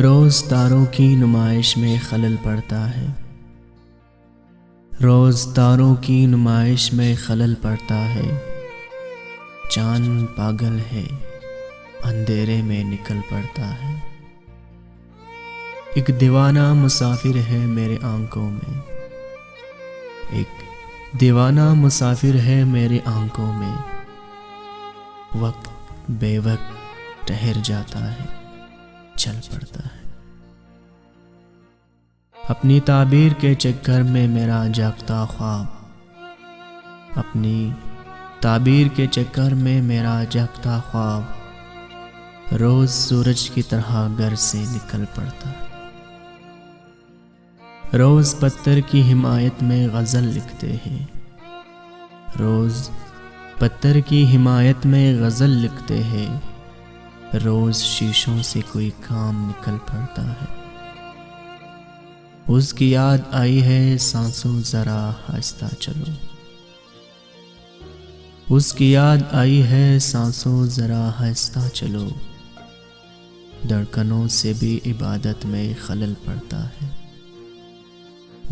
روز تاروں کی نمائش میں خلل پڑتا ہے، روز تاروں کی نمائش میں خلل پڑتا ہے۔ چاند پاگل ہے، اندھیرے میں نکل پڑتا ہے۔ ایک دیوانہ مسافر ہے میرے آنکھوں میں، ایک دیوانہ مسافر ہے میرے آنکھوں میں۔ وقت بے وقت ٹھہر جاتا ہے، چل پڑتا ہے۔ اپنی تعبیر کے چکر میں میرا جاگتا خواب، اپنی تعبیر کے چکر میں میرا جاگتا خواب روز سورج کی طرح گھر سے نکل پڑتا ہے۔ روز پتھر کی حمایت میں غزل لکھتے ہیں، روز پتھر کی حمایت میں غزل لکھتے ہیں۔ روز شیشوں سے کوئی کام نکل پڑتا ہے۔ اس کی یاد آئی ہے سانسوں ذرا آہستہ چلو، اس کی یاد آئی ہے سانسوں ذرا آہستہ چلو۔ دھڑکنوں سے بھی عبادت میں خلل پڑتا ہے،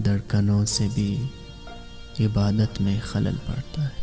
دھڑکنوں سے بھی عبادت میں خلل پڑتا ہے۔